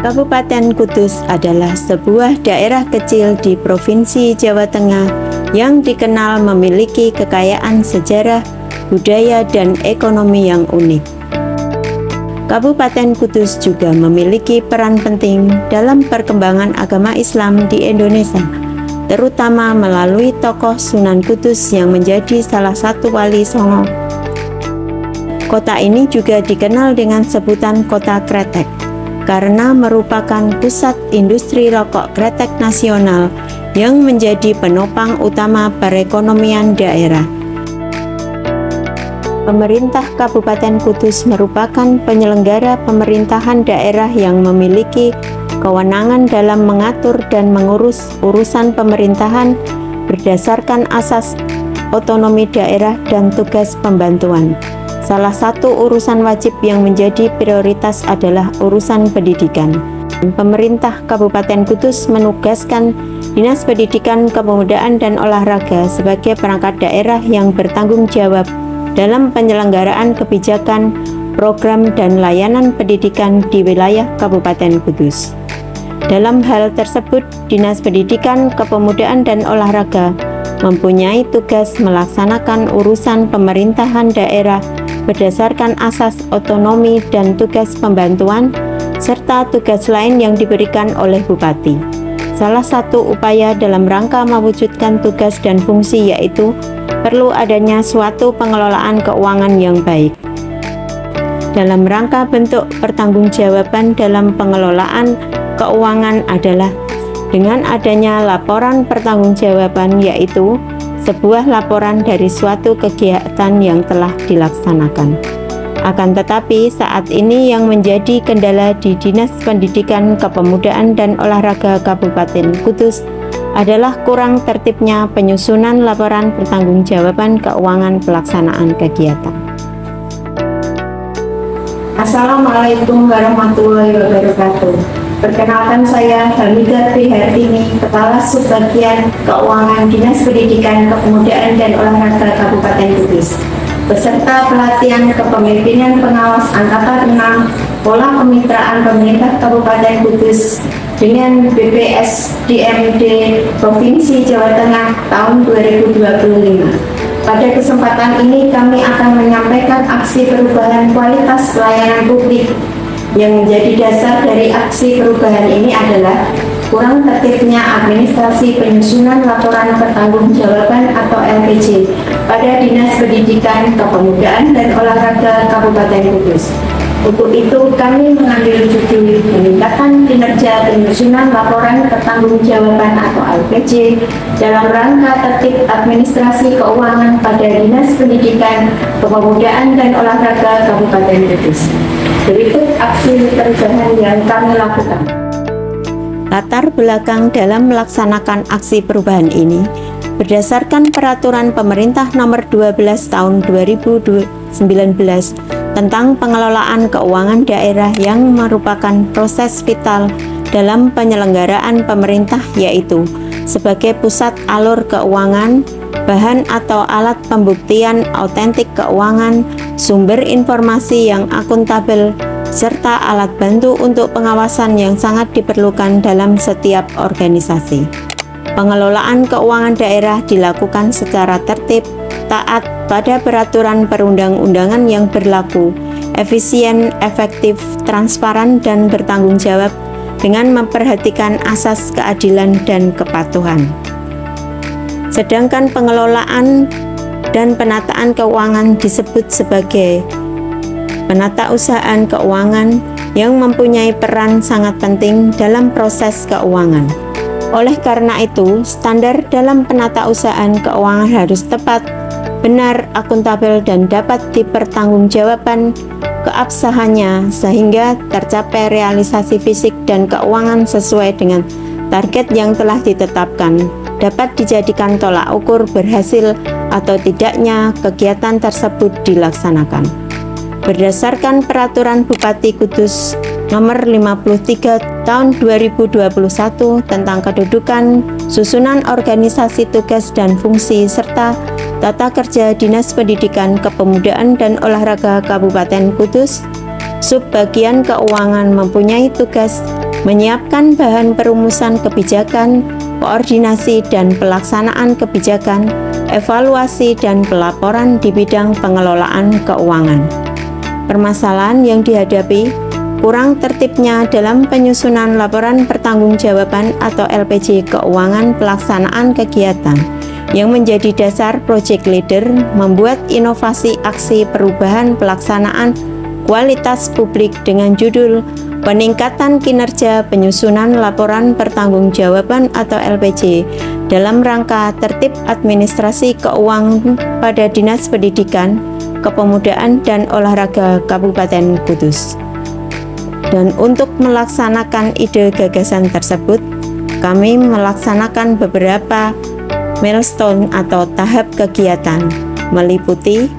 Kabupaten Kudus adalah sebuah daerah kecil di Provinsi Jawa Tengah yang dikenal memiliki kekayaan sejarah, budaya, dan ekonomi yang unik. Kabupaten Kudus juga memiliki peran penting dalam perkembangan agama Islam di Indonesia, terutama melalui tokoh Sunan Kudus yang menjadi salah satu wali songo. Kota ini juga dikenal dengan sebutan Kota Kretek, karena merupakan pusat industri rokok kretek nasional yang menjadi penopang utama perekonomian daerah. Pemerintah Kabupaten Kudus merupakan penyelenggara pemerintahan daerah yang memiliki kewenangan dalam mengatur dan mengurus urusan pemerintahan berdasarkan asas otonomi daerah dan tugas pembantuan. Salah satu urusan wajib yang menjadi prioritas adalah urusan pendidikan. Pemerintah Kabupaten Kudus menugaskan Dinas Pendidikan, Kepemudaan, dan Olahraga sebagai perangkat daerah yang bertanggung jawab dalam penyelenggaraan kebijakan, program, dan layanan pendidikan di wilayah Kabupaten Kudus. Dalam hal tersebut, Dinas Pendidikan, Kepemudaan, dan Olahraga mempunyai tugas melaksanakan urusan pemerintahan daerah berdasarkan asas otonomi dan tugas pembantuan, serta tugas lain yang diberikan oleh Bupati. Salah satu upaya dalam rangka mewujudkan tugas dan fungsi yaitu perlu adanya suatu pengelolaan keuangan yang baik. Dalam rangka bentuk pertanggungjawaban dalam pengelolaan keuangan adalah dengan adanya laporan pertanggungjawaban, yaitu sebuah laporan dari suatu kegiatan yang telah dilaksanakan. Akan tetapi saat ini yang menjadi kendala di Dinas Pendidikan, Kepemudaan, dan Olahraga Kabupaten Kudus adalah kurang tertibnya penyusunan laporan pertanggungjawaban keuangan pelaksanaan kegiatan. Assalamualaikum warahmatullahi wabarakatuh. Perkenalkan, saya Hamidah Prihartini, Kepala Subbagian Keuangan Dinas Pendidikan, Kepemudaan, dan Olahraga Kabupaten Kudus, beserta pelatihan kepemimpinan pengawas Angkatan 6 Pola Kemitraan Pemerintah Kabupaten Kudus dengan BPSDMD Provinsi Jawa Tengah tahun 2025. Pada kesempatan ini kami akan menyampaikan aksi perubahan kualitas pelayanan publik. Yang menjadi dasar dari aksi perubahan ini adalah kurang tertibnya administrasi penyusunan laporan pertanggungjawaban atau LPJ pada Dinas Pendidikan, Kepemudaan, dan Olahraga Kabupaten Kudus. Untuk itu kami mengambil judul peningkatan kinerja penyusunan laporan pertanggungjawaban atau LPJ dalam rangka tertib administrasi keuangan pada Dinas Pendidikan, Kepemudaan, dan Olahraga Kabupaten Kudus. Berikut aksi perubahan yang kami lakukan. Latar belakang dalam melaksanakan aksi perubahan ini berdasarkan Peraturan Pemerintah Nomor 12 Tahun 2019 tentang pengelolaan keuangan daerah yang merupakan proses vital dalam penyelenggaraan pemerintah, yaitu sebagai pusat alur keuangan, bahan atau alat pembuktian autentik keuangan, sumber informasi yang akuntabel, serta alat bantu untuk pengawasan yang sangat diperlukan dalam setiap organisasi. Pengelolaan keuangan daerah dilakukan secara tertib, taat pada peraturan perundang-undangan yang berlaku, efisien, efektif, transparan, dan bertanggung jawab dengan memperhatikan asas keadilan dan kepatuhan. Sedangkan pengelolaan dan penataan keuangan disebut sebagai penatausahaan keuangan yang mempunyai peran sangat penting dalam proses keuangan. Oleh karena itu, standar dalam penatausahaan keuangan harus tepat, benar, akuntabel, dan dapat dipertanggungjawabkan keabsahannya sehingga tercapai realisasi fisik dan keuangan sesuai dengan target yang telah ditetapkan, dapat dijadikan tolak ukur berhasil atau tidaknya kegiatan tersebut dilaksanakan. Berdasarkan Peraturan Bupati Kudus Nomor 53 Tahun 2021 tentang kedudukan, susunan organisasi tugas dan fungsi, serta tata kerja Dinas Pendidikan, Kepemudaan, dan Olahraga Kabupaten Kudus, Subbagian Keuangan mempunyai tugas menyiapkan bahan perumusan kebijakan, koordinasi dan pelaksanaan kebijakan, evaluasi dan pelaporan di bidang pengelolaan keuangan. Permasalahan yang dihadapi kurang tertibnya dalam penyusunan laporan pertanggungjawaban atau LPJ keuangan pelaksanaan kegiatan yang menjadi dasar project leader membuat inovasi aksi perubahan pelaksanaan kualitas publik dengan judul peningkatan kinerja penyusunan laporan pertanggungjawaban atau LPJ dalam rangka tertib administrasi keuangan pada Dinas Pendidikan, Kepemudaan dan Olahraga Kabupaten Kudus. Dan untuk melaksanakan ide gagasan tersebut, kami melaksanakan beberapa milestone atau tahap kegiatan, meliputi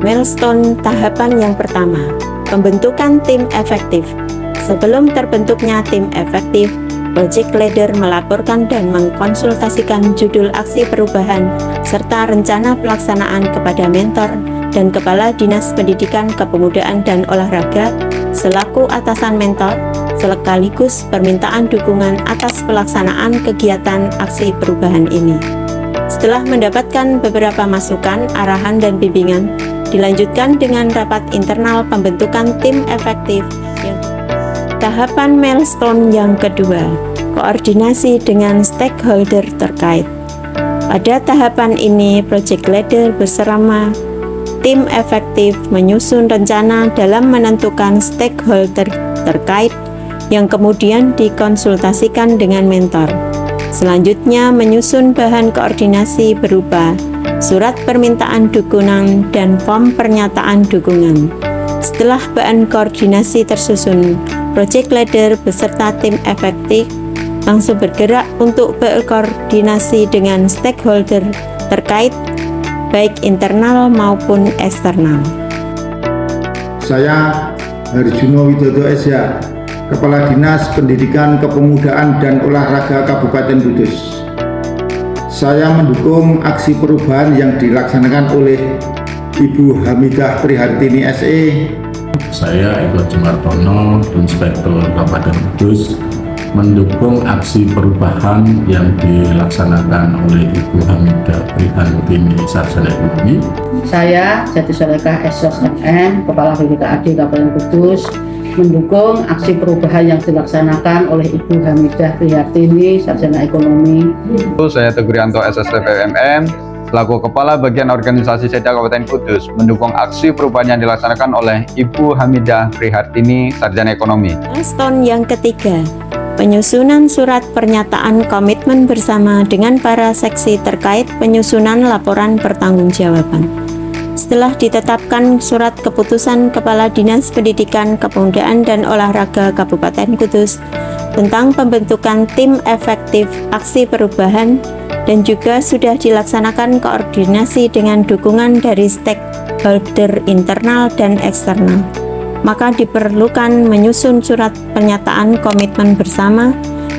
milestone tahapan yang pertama, pembentukan tim efektif. Sebelum terbentuknya tim efektif, project leader melaporkan dan mengkonsultasikan judul aksi perubahan serta rencana pelaksanaan kepada mentor dan Kepala Dinas Pendidikan, Kepemudaan dan Olahraga selaku atasan mentor, sekaligus permintaan dukungan atas pelaksanaan kegiatan aksi perubahan ini. Setelah mendapatkan beberapa masukan, arahan dan bimbingan, dilanjutkan dengan rapat internal pembentukan tim efektif. Tahapan milestone yang kedua, koordinasi dengan stakeholder terkait. Pada tahapan ini, project leader bersama tim efektif menyusun rencana dalam menentukan stakeholder terkait yang kemudian dikonsultasikan dengan mentor. Selanjutnya menyusun bahan koordinasi berupa surat permintaan dukungan dan form pernyataan dukungan. Setelah bahan koordinasi tersusun, project leader beserta tim efektif langsung bergerak untuk berkoordinasi dengan stakeholder terkait baik internal maupun eksternal. Saya Harjuno Widodo SH, Kepala Dinas Pendidikan, Kepemudaan dan Olahraga Kabupaten Kudus. Saya mendukung aksi perubahan yang dilaksanakan oleh Ibu Hamidah Prihartini SE. Saya Eko Jumartono, Inspektur Kabupaten Kudus, mendukung aksi perubahan yang dilaksanakan oleh Ibu Hamidah Prihartini, Sarjana Ekonomi. Saya Jati Solekah SOS MM, Kepala BPKAD Kabupaten Kudus, mendukung aksi perubahan yang dilaksanakan oleh Ibu Hamidah Prihartini, Sarjana Ekonomi. Saya Teguh Rianto SSTPMM, selaku Kepala Bagian Organisasi Seda Kabupaten Kudus, mendukung aksi perubahan yang dilaksanakan oleh Ibu Hamidah Prihartini, Sarjana Ekonomi. Milestone yang ketiga, penyusunan surat pernyataan komitmen bersama dengan para seksi terkait penyusunan laporan pertanggungjawaban. Setelah ditetapkan surat keputusan Kepala Dinas Pendidikan, Kepemudaan dan Olahraga Kabupaten Kudus tentang pembentukan tim efektif aksi perubahan dan juga sudah dilaksanakan koordinasi dengan dukungan dari stakeholder internal dan eksternal, maka diperlukan menyusun surat pernyataan komitmen bersama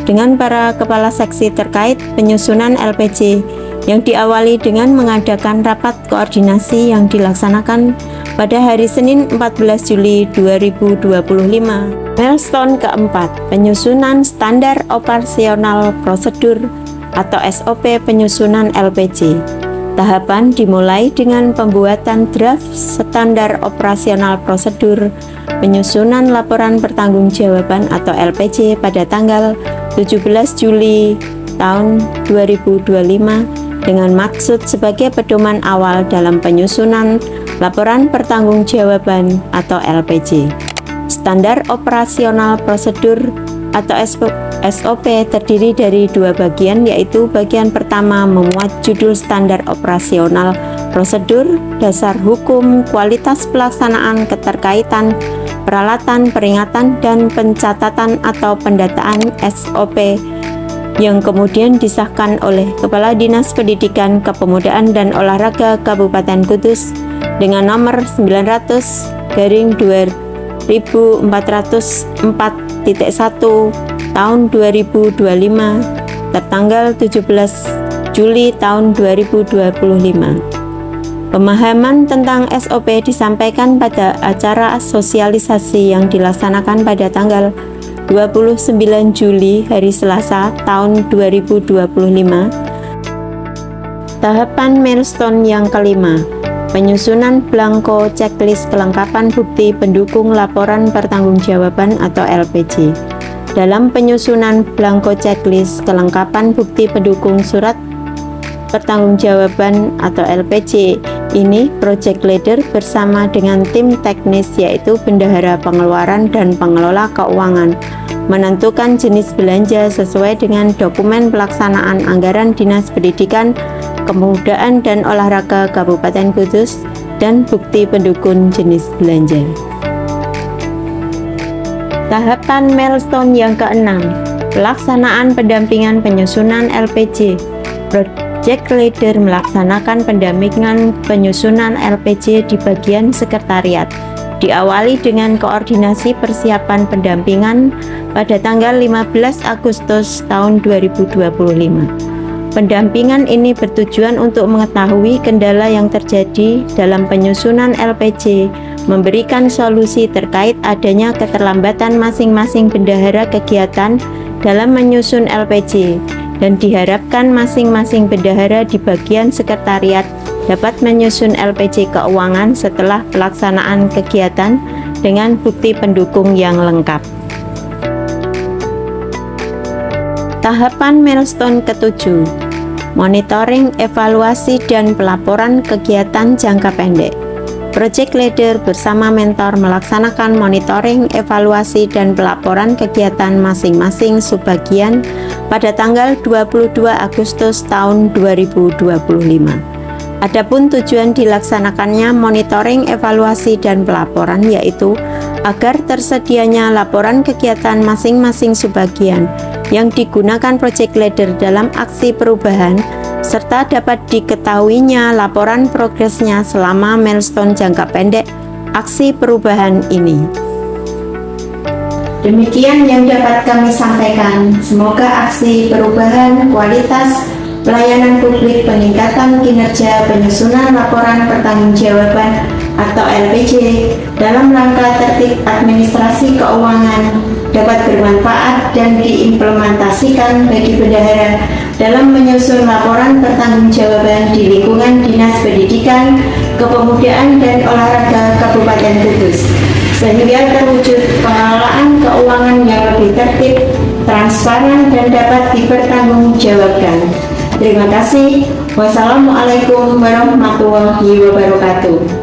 dengan para kepala seksi terkait penyusunan LPJ yang diawali dengan mengadakan rapat koordinasi yang dilaksanakan pada hari Senin 14 Juli 2025. Milestone keempat, penyusunan standar operasional prosedur atau SOP penyusunan LPJ. Tahapan dimulai dengan pembuatan draft standar operasional prosedur penyusunan laporan pertanggungjawaban atau LPJ pada tanggal 17 Juli tahun 2025 dengan maksud sebagai pedoman awal dalam penyusunan laporan pertanggungjawaban atau LPJ. Standar operasional prosedur atau SOP terdiri dari dua bagian, yaitu bagian pertama memuat judul standar operasional prosedur, dasar hukum, kualitas pelaksanaan, keterkaitan, peralatan, peringatan, dan pencatatan atau pendataan SOP yang kemudian disahkan oleh Kepala Dinas Pendidikan, Kepemudaan dan Olahraga Kabupaten Kudus dengan nomor 900/2404.1 tahun 2025 tertanggal 17 Juli tahun 2025. Pemahaman tentang SOP disampaikan pada acara sosialisasi yang dilaksanakan pada tanggal 29 Juli hari Selasa tahun 2025. Tahapan milestone yang kelima, penyusunan belangko checklist kelengkapan bukti pendukung laporan pertanggungjawaban atau LPJ. Dalam penyusunan belangko checklist kelengkapan bukti pendukung surat pertanggungjawaban atau LPJ ini, project leader bersama dengan tim teknis yaitu bendahara pengeluaran dan pengelola keuangan menentukan jenis belanja sesuai dengan dokumen pelaksanaan anggaran Dinas Pendidikan, Kepemudaan dan Olahraga Kabupaten Kudus dan bukti pendukung jenis belanja. Tahapan milestone yang keenam, pelaksanaan pendampingan penyusunan LPJ. Project leader melaksanakan pendampingan penyusunan LPJ di bagian sekretariat. Diawali dengan koordinasi persiapan pendampingan pada tanggal 15 Agustus tahun 2025. Pendampingan ini bertujuan untuk mengetahui kendala yang terjadi dalam penyusunan LPJ, memberikan solusi terkait adanya keterlambatan masing-masing bendahara kegiatan dalam menyusun LPJ, dan diharapkan masing-masing bendahara di bagian sekretariat dapat menyusun LPJ keuangan setelah pelaksanaan kegiatan dengan bukti pendukung yang lengkap. Tahapan milestone ketujuh, monitoring, evaluasi, dan pelaporan kegiatan jangka pendek. Project leader bersama mentor melaksanakan monitoring, evaluasi, dan pelaporan kegiatan masing-masing subbagian pada tanggal 22 Agustus tahun 2025. Adapun tujuan dilaksanakannya monitoring, evaluasi, dan pelaporan yaitu agar tersedianya laporan kegiatan masing-masing subbagian yang digunakan project leader dalam aksi perubahan, serta dapat diketahuinya laporan progresnya selama milestone jangka pendek aksi perubahan ini. Demikian yang dapat kami sampaikan. Semoga aksi perubahan kualitas pelayanan publik, peningkatan kinerja penyusunan laporan pertanggungjawaban atau LPJ dalam rangka tertib administrasi keuangan dapat bermanfaat dan diimplementasikan bagi bendahara dalam menyusun laporan pertanggungjawaban di lingkungan Dinas Pendidikan, Kepemudaan dan Olahraga Kabupaten Kudus, sehingga terwujud pengelolaan keuangan yang lebih tertib, transparan, dan dapat dipertanggungjawabkan. Terima kasih. Wassalamualaikum warahmatullahi wabarakatuh.